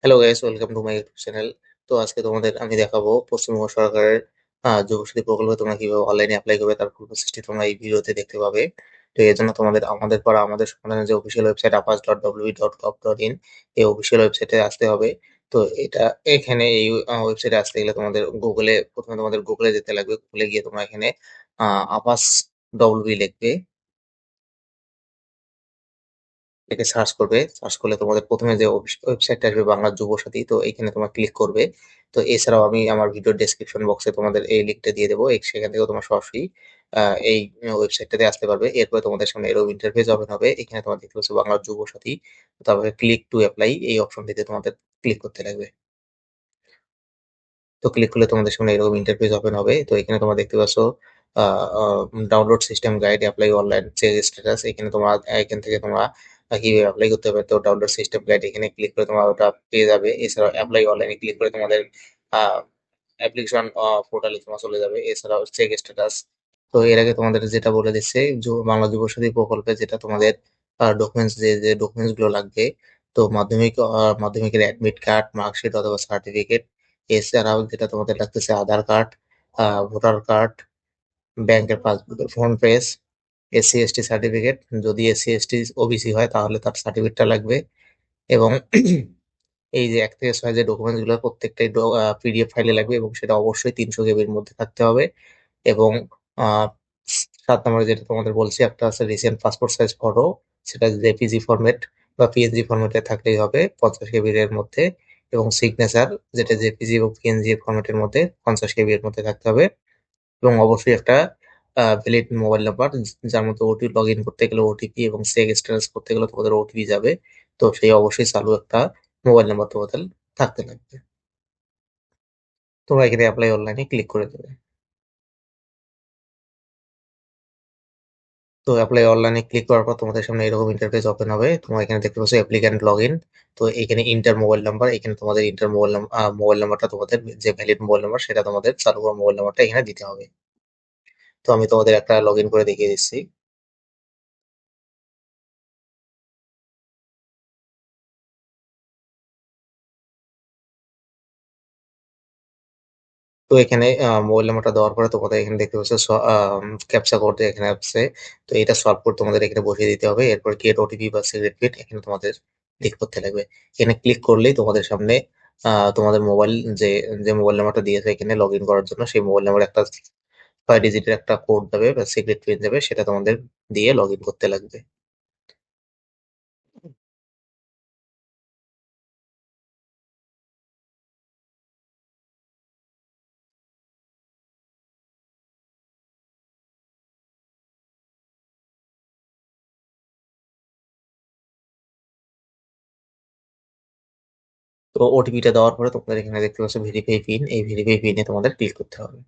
Hello guys, welcome to my YouTube channel. তো আজকে তোমাদের আমি দেখাবো পশ্চিমবঙ্গ সরকারের যুবশ্রী প্রকল্পে তোমরা কিভাবে অনলাইনে অ্যাপ্লাই করবে তার ফুল প্রসেসটি তোমরা এই ভিডিওতে দেখতে পাবে। তো এর জন্য তোমাদের আমাদের করা আমাদের সমাধানের যে অফিসিয়াল ওয়েবসাইট apas.wb.gov.in, এই অফিসিয়াল ওয়েবসাইটে আসতে হবে। তো এটা এখানে এই ওয়েবসাইটে আসতে গেলে তোমাদের প্রথমে তোমাদের গুগলে যেতে লাগবে। গুগলে গিয়ে তোমরা এখানে আপাস ডব্লিউবি লিখবে, লিখে সার্চ করবে। সার্চ করলে তোমাদের প্রথমে যে ওয়েবসাইটটা আসবে বাংলা যুবসাথী, তো এইখানে তোমরা ক্লিক করবে। তো এছাড়াও আমি আমার ভিডিও ডেসক্রিপশন বক্সে তোমাদের এই লিঙ্কটা দিয়ে দেবো, সেখান থেকেও তোমরা সরাসরি এই ওয়েবসাইটটাতে আসতে পারবে। এরপরে তোমাদের সামনে এরকম ইন্টারফেস ওপেন হবে। এখানে তোমার দেখতে পাচ্ছ বাংলা যুবসাথী। তারপরে ক্লিক টু অ্যাপ্লাই এই অপশনটিতে তোমাদের ক্লিক করতে লাগবে। তো ক্লিক করলে তোমাদের সামনে এরকম ইন্টারফেস ওপেন হবে। তো এখানে তোমরা দেখতে পাচ্ছ download system guide, apply online, check status. এখান থেকে তোমরা কিভাবে অ্যাপ্লাই করতে হবে, তো ডাউনলোড সিস্টেম গাইড এখানে ক্লিক করে তোমরা ওটা পেয়ে যাবে। এছাড়াও অ্যাপ্লাই অনলাইনে ক্লিক করে তোমাদের অ্যাপ্লিকেশন পোর্টালে তোমরা চলে যাবে। এছাড়াও চেক স্ট্যাটাস। তো এর আগে তোমাদের যেটা বলে দিচ্ছে, বাংলা যুবসাথী প্রকল্পে যেটা তোমাদের ডকুমেন্টস, যে ডকুমেন্টস গুলো লাগবে, তো মাধ্যমিকের অ্যাডমিট কার্ড, মার্কশিট অথবা সার্টিফিকেট। এছাড়াও যেটা তোমাদের লাগতেছে আধার কার্ড, ভোটার কার্ড, ব্যাংকের পাসবুকের front page, SC ST certificate. যদি এসসি এসটি ওবিসি হয় তাহলে তার সার্টিফিকেটটা লাগবে। এবং এই যে 1 থেকে 6 যে ডকুমেন্টস গুলো প্রত্যেকটাই পিডিএফ ফাইলে লাগবে, এবং সেটা অবশ্যই 300 কেবির মধ্যে থাকতে হবে। এবং আহ 7 নম্বরে যেটা তোমাদের বলছি, একটা আছে রিসেন্ট পাসপোর্ট সাইজ ফটো, সেটা জেপিজি ফরম্যাট বা পিএনজি ফরম্যাটে থাকলেই হবে 50 কেবির এর মধ্যে। এবং সিগনেচার, যেটা জেপিজি এবং পিএনজি ফরম্যাটের মধ্যে 50 কেবি এর মধ্যে থাকতে হবে। এবং অবশ্যই একটা ভ্যালিড মোবাইল নাম্বার, যার মধ্যে লগ ইন করতে গেলে ওটিপি এবং চেক স্ট্যাটাস করতে গেলে তোমাদের ওটিপি যাবে। তো সেই অবশ্যই চালু একটা মোবাইল নাম্বার তোমাদের থাকতে লাগবে। তোমরা এখানে অ্যাপ্লাই অনলাইনে ক্লিক করে দেবে। তো অ্যাপ্লাই অনলাইনে ক্লিক করার পর তোমাদের সামনে এরকম ইন্টারফেস ওপেন হবে। তোমরা এখানে দেখতে পাচ্ছ অ্যাপ্লিক্যান্ট লগ ইন। তো এখানে ইন্টার মোবাইল নাম্বার, এখানে তোমাদের ইন্টার মোবাইল নাম্বারটা, তোমাদের যে ভ্যালিড মোবাইল নাম্বার, সেটা তোমাদের চালু করা মোবাইল নাম্বারটা এখানে দিতে হবে। তো আমি তোমাদের একটা লগ ইন করে দেখিয়ে দিচ্ছি। তো এখানে মোবাইল নাম্বারটা দেওয়ার পরে তোমাদের এখানে দেখতে পাচ্ছ ক্যাপচা কোড এখানে আসছে। তো এটা সলভ করে তোমাদের এখানে বসিয়ে দিতে হবে। এরপর গেট ওটিপি বা সিক্রেট পিন এখানে তোমাদের ক্লিক করতে লাগবে। এখানে ক্লিক করলেই তোমাদের সামনে তোমাদের মোবাইল, যে যে মোবাইল নাম্বারটা দিয়েছে এখানে লগ ইন করার জন্য, সেই মোবাইল নাম্বার একটা 6 ডিজিটের একটা কোড যাবে বা সিক্রেট পিন যাবে, সেটা তোমাদের দিয়ে লগ ইন করতে লাগবে। তো ওটিপিটা দেওয়ার পরে তোমাদের এখানে দেখতে পাচ্ছ ভেরিফাই পিন, এই ভেরিফাই পিনে তোমাদের ক্লিক করতে হবে।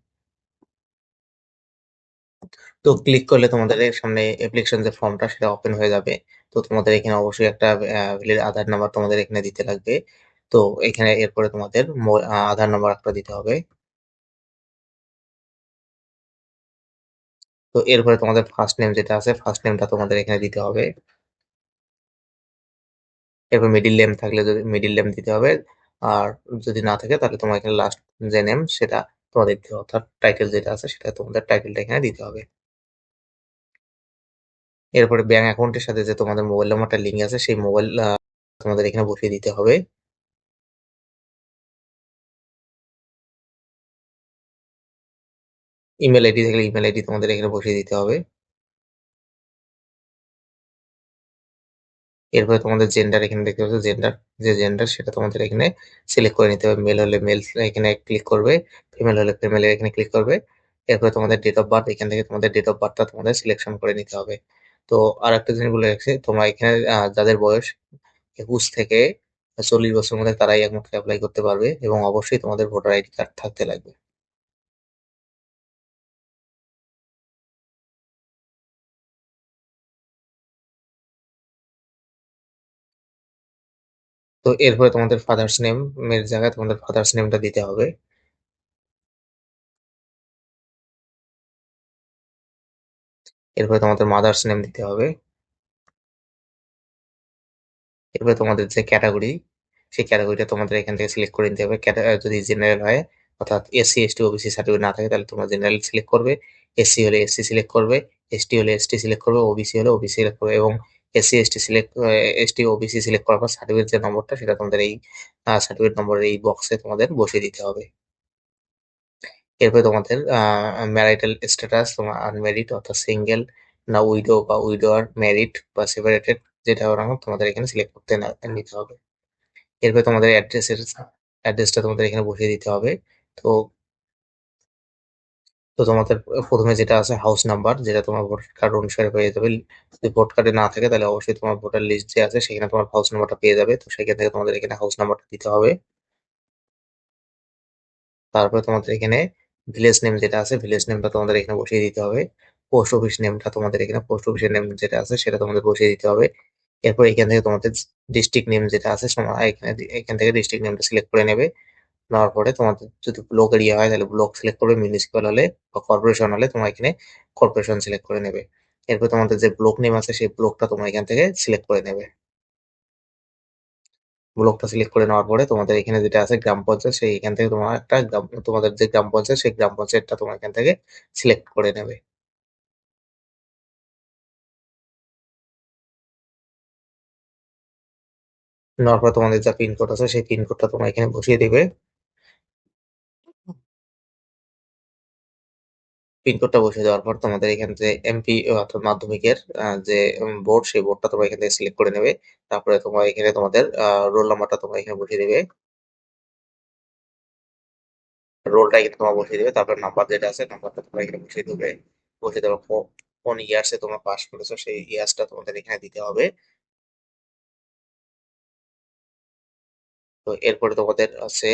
তো ক্লিক করলে তোমাদের এর সামনে অ্যাপ্লিকেশন যে ফর্মটা, সেটা ওপেন হয়ে যাবে। তো তোমাদের এখানে অবশ্যই একটা ভ্যালিড আধার নাম্বার তোমাদের এখানে দিতে লাগবে। তো এখানে এরপরে তোমাদের আধার নাম্বার একটা দিতে হবে। তো এরপরে তোমাদের ফার্স্ট নেম যেটা আছে, ফার্স্ট নেমটা তোমাদের এখানে দিতে হবে। এরপর মিডিল নেম থাকলে যদি মিডিল নেম দিতে হবে। আর যদি না থাকে তাহলে তোমার এখানে লাস্ট যে নেম, সেটা তোমাদের দিতে হবে। অর্থাৎ টাইটেল যেটা আছে, সেটা তোমাদের টাইটেলটা এখানে দিতে হবে। এরপরে ব্যাংক অ্যাকাউন্টের সাথে যে তোমাদের মোবাইল নাম্বারটা লিঙ্ক আছে, সেই মোবাইল তোমাদের এখানে বসিয়ে দিতে হবে। ইমেল আইডি থাকলে ইমেল আইডি তোমাদের এখানে বসিয়ে দিতে হবে। এরপরে তোমাদের জেন্ডার এখানে দেখতে পাচ্ছ, জেন্ডার, যে জেন্ডার সেটা তোমাদের এখানে সিলেক্ট করে নিতে হবে। মেল হলে মেল এখানে ক্লিক করবে, ফিমেল হলে ফিমেল এখানে ক্লিক করবে। এরপরে তোমাদের ডেট অফ বার্থ, এখান থেকে তোমাদের ডেট অফ বার্থটা তোমাদের সিলেকশন করে নিতে হবে। তো আর একটা জিনিস বলে রাখছি, তোমরা এখানে যাদের বয়স 21 থেকে 40 বছরের মধ্যে, তারাই একমাত্র অ্যাপ্লাই করতে পারবে। এবং অবশ্যই তোমাদের ভোটার আইডি কার্ড থাকতে লাগবে। তো এরপরে তোমাদের ফাদার্স নেম এর জায়গায় তোমাদের ফাদার্স নেমটা দিতে হবে। এরপরে তোমাদের মাদার্স নেম দিতে হবে। এরপরে তোমাদের যে ক্যাটাগরি, সেই ক্যাটাগরিটা তোমাদের এখান থেকে সিলেক্ট করে নিতে হবে। যদি জেনারেল হয় অর্থাৎ এসসি, এসটি, ওবিসি সার্টিফিকেট না থাকে তাহলে তোমরা জেনারেল সিলেক্ট করবে। এসসি হলে এসসি সিলেক্ট করবে, এসটি হলে এসটি সিলেক্ট করবে, ওবিসি হলে ওবিসি সিলেক্ট করবে এবং SC, ST select ST, OBC select করার পর সার্টিফিকেট যে নম্বরটা সেটা তোমাদের এই সার্টিফিকেট নম্বরের এই বক্সে তোমাদের বসিয়ে দিতে হবে। এরপরে তোমাদের ম্যারিটাল স্ট্যাটাস তোমার আনম্যারিড অর্থাৎ সিঙ্গেল না উইডো বা উইডোয়ার, ম্যারিড বা সেপারেটেড যেটা হোক না কেন তোমাদের এখানে সিলেক্ট করতে নিতে হবে। এরপরে তোমাদের অ্যাড্রেসটা তোমাদের এখানে বসিয়ে দিতে হবে। তো তো তোমাদের প্রথমে যেটা আছে হাউস নাম্বার, যেটা তোমার ভোটার কার্ড অনুসারে পেয়ে যাবে। যদি ভোট কার্ডে না থাকে তাহলে অবশ্যই তোমার ভোটার লিস্ট যে আছে সেখানে তোমার হাউস নাম্বারটা পেয়ে যাবে। তো সেখান থেকে তোমাদের এখানে হাউস নাম্বারটা দিতে হবে। তারপরে তোমাদের এখানে ভিলেজ নেম যেটা আছে ভিলেজ নেমটা তোমাদের এখানে বসিয়ে দিতে হবে। পোস্ট অফিস নেমটা তোমাদের এখানে পোস্ট অফিসের নেম যেটা আছে সেটা তোমাদের বসিয়ে দিতে হবে। এরপর এখান থেকে তোমাদের ডিস্ট্রিক্ট নেম যেটা আছে এখান থেকে ডিস্ট্রিক্ট নেমটা সিলেক্ট করে নেবে। নেওয়ার পরে তোমাদের যদি ব্লক এরিয়া হয় তাহলে ব্লক সিলেক্ট করবে, মিউনিসিপাল হলে বা কর্পোরেশন হলে তোমার এখানে কর্পোরেশন সিলেক্ট করে নেবে। এরপর তোমাদের যে ব্লক নেম আছে সেই ব্লকটা তোমরা এখান থেকে সিলেক্ট করে নেবে। ব্লকটা সিলেক্ট করে নেওয়ার পরে তোমাদের এখানে যেটা আছে গ্রাম পঞ্চায়েত, সেই এখান থেকে তোমার একটা তোমাদের যে গ্রাম পঞ্চায়েত সেই গ্রাম পঞ্চায়েতটা তোমার এখান থেকে সিলেক্ট করে নেবে। নেওয়ার পর তোমাদের যা পিনকোড আছে সেই পিনকোডটা তোমরা এখানে বসিয়ে দিবে। পিনকোডটা বসিয়ে দেওয়ার পর তোমাদের এখান থেকে এমপি অর্থাৎ মাধ্যমিকের যে বোর্ড সেই বোর্ডটা তোমরা এখান থেকে সিলেক্ট করে নেবে। তারপরে তোমরা এখানে তোমাদের রোল নাম্বারটা তোমরা এখানে বসিয়ে দিবে। রোলটা এখানে তোমার বসিয়ে দিবে। তারপর নাম্বার যেটা আছে নাম্বারটা তোমরা এখানে বসিয়ে দিবে। বসিয়ে দেওয়ার পর কোন ইয়ার্সে তোমরা পাস করেছো সেই ইয়ার্সটা তোমাদের এখানে দিতে হবে। তো এরপরে তোমাদের আছে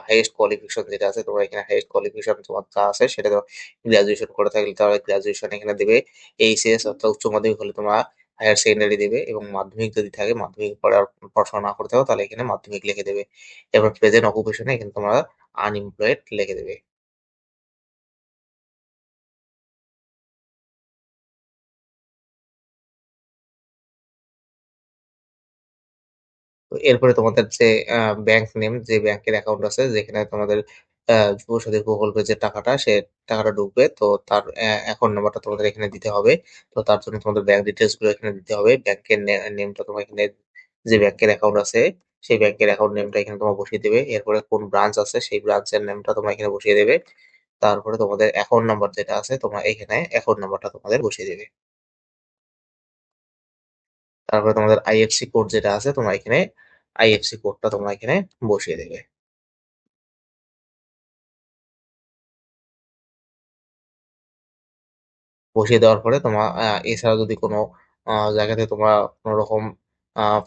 হাইয়েস্ট কোয়ালিফিকেশন যেটা আছে তোমরা এখানে হাইয়েস্ট কোয়ালিফিকেশন তোমার যা আছে সেটা গ্রাজুয়েশন করে থাকলে তাহলে গ্রাজুয়েশন এখানে দেবে। এইচএস অর্থাৎ উচ্চ মাধ্যমিক হলে তোমরা হায়ার সেকেন্ডারি দেবে এবং মাধ্যমিক যদি থাকে মাধ্যমিক পড়াশোনা না করতে হবে তাহলে এখানে মাধ্যমিক লিখে দেবে। এবার প্রেজেন্ট অকুপেশনে এখানে তোমরা আনএমপ্লয়েড লিখে দেবে। তো এরপরে তোমাদের যে ব্যাংক নেম যে ব্যাংকের অ্যাকাউন্ট আছে যেখানে তোমাদের যুবসাথী প্রকল্পের যে টাকাটা সে টাকাটা ঢুকবে তো তার অ্যাকাউন্ট নাম্বারটা তোমাদের এখানে দিতে হবে। তো তার জন্য তোমাদের ব্যাংক ডিটেলস গুলো এখানে দিতে হবে। ব্যাংকের নেমটা তোমার এখানে যে ব্যাংকের অ্যাকাউন্ট আছে সেই ব্যাংকের অ্যাকাউন্ট নেমটা এখানে তোমার বসিয়ে দেবে। এরপরে কোন ব্রাঞ্চ আছে সেই ব্রাঞ্চের নেমটা তোমরা এখানে বসিয়ে দেবে। তারপরে তোমাদের অ্যাকাউন্ট নাম্বার যেটা আছে তোমরা এখানে অ্যাকাউন্ট নাম্বারটা তোমাদের বসিয়ে দেবে। তারপরে তোমাদের আইএফসি কোড যেটা আছে তোমরা এখানে আইএফসি কোডটা তোমরা এখানে বসিয়ে দেবে। বসিয়ে দেওয়ার পরে তোমার এছাড়া যদি কোনো জায়গাতে তোমরা কোনো রকম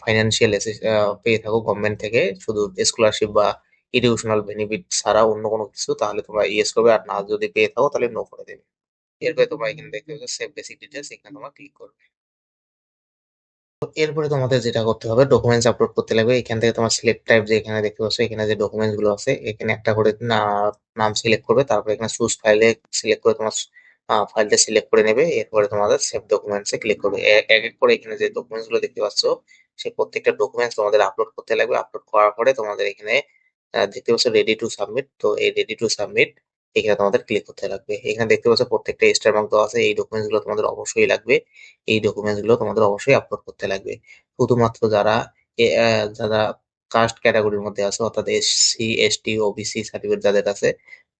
ফাইন্যান্সিয়াল পেয়ে থাকো গভর্নমেন্ট থেকে শুধু স্কলারশিপ বা এডুকেশনাল বেনিফিট ছাড়া অন্য কোনো কিছু তাহলে তোমরা ইয়েস করবে, আর না যদি পেয়ে থাকো তাহলে নো করে দেবে। এরপরে তোমরা এখানে দেখতে পাচ্ছ সেভ বেসিক ডিটেলস, এখানে তোমরা ক্লিক করবে। তো এরপরে তোমাদের যেটা করতে হবে ডকুমেন্টস আপলোড করতে লাগবে। এখান থেকে তোমার সিলেক্ট টাইপ যে এখানে দেখতে পাচ্ছ এখানে যে ডকুমেন্টস গুলো আছে এখানে একটা করে নাম সিলেক্ট করবে। তারপরে এখানে চুজ ফাইলে সিলেক্ট করে তোমার ফাইলটা সিলেক্ট করে নেবে। এরপরে তোমাদের সেভ ডকুমেন্টস এ ক্লিক করবে। এক এক করে এখানে যে ডকুমেন্টস গুলো দেখতে পাচ্ছ সেই প্রত্যেকটা ডকুমেন্টস তোমাদের আপলোড করতে লাগবে। আপলোড করার পরে তোমাদের এখানে দেখতে পাচ্ছ রেডি টু সাবমিট। তো এই রেডি টু সাবমিট এখানে তোমাদের ক্লিক করতে লাগবে। এখানে দেখতে পাচ্ছ প্রত্যেকটা স্টার মার্ক দেওয়া আছে। এই ডকুমেন্টস গুলো তোমাদের অবশ্যই লাগবে। এই ডকুমেন্টস গুলো তোমাদের অবশ্যই আপলোড করতে লাগবে। শুধুমাত্র যারা কাস্ট ক্যাটাগরির মধ্যে আছে অর্থাৎ এসসি, এসটি, ওবিসি সার্টিফিকেট যাদের আছে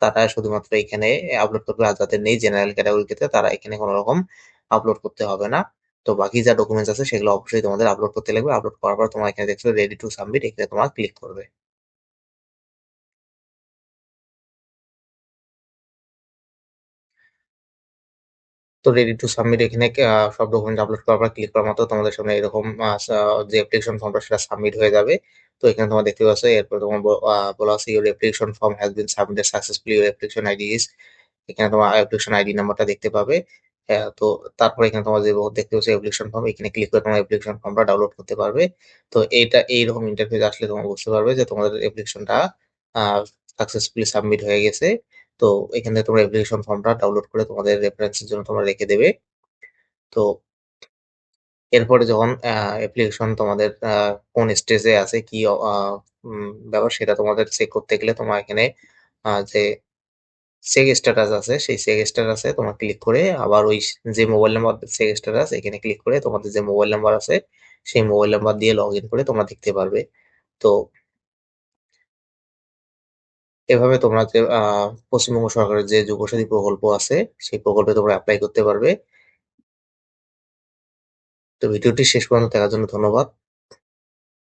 তারা শুধুমাত্র এখানে আপলোড করবে, আর যাদের নেই জেনারেল ক্যাটাগরির ক্ষেত্রে তারা এখানে কোনো রকম আপলোড করতে হবে না। তো বাকি যা ডকুমেন্টস আছে সেগুলো অবশ্যই তোমাদের আপলোড করতে লাগবে। আপলোড করার পর তোমার এখানে দেখছো রেডি টু সাবমিট, এখানে তোমার ক্লিক করবে। তো রেডি টু সাবমিট এখানে সব ডকুমেন্ট আপলোড করার পর ক্লিক করার মতো তোমাদের সামনে এরকম যে অ্যাপ্লিকেশন ফর্মটা সেটা সাবমিট হয়ে যাবে। তো এখানে তোমরা দেখতে পাচ্ছ এরপর তোমার বলা আছে your application form has been submitted successfully, your application ID is, এখানে তোমার অ্যাপ্লিকেশন আইডি নাম্বারটা দেখতে পাবে। তো তারপরে এখানে তোমার যে দেখতে পাচ্ছ অ্যাপ্লিকেশন ফর্ম এখানে ক্লিক করে তোমার অ্যাপ্লিকেশন ফর্মটা ডাউনলোড করতে পারবে। তো এইরকম ইন্টারফেস আসলে তোমরা বুঝতে পারবে যে তোমাদের অ্যাপ্লিকেশনটা সাকসেসফুলি সাবমিট হয়ে গেছে। তো এখান থেকে তোমরা অ্যাপ্লিকেশন ফর্মটা ডাউনলোড করে তোমাদের রেফারেন্সের জন্য তোমরা রেখে দেবে। তো এরপরে যখন অ্যাপ্লিকেশন তোমাদের কোন স্টেজে আছে, কি ব্যাপার সেটা তোমাদের চেক করতে গেলে তোমার এখানে যে চেক স্ট্যাটাস আছে, সেই চেক স্ট্যাটাসে তোমার ক্লিক করে আবার ওই যে মোবাইল নাম্বার চেক স্ট্যাটাস এখানে ক্লিক করে তোমাদের যে মোবাইল নাম্বার আছে, সেই মোবাইল নাম্বার দিয়ে লগইন করে তোমরা দেখতে পারবে। তো এভাবে তোমরা যে পশ্চিমবঙ্গ সরকারের যে যুবসাথী প্রকল্প আছে, সেই প্রকল্পে তোমরা এপ্লাই করতে পারবে। তো ভিডিওটি শেষ পর্যন্ত দেখার জন্য ধন্যবাদ।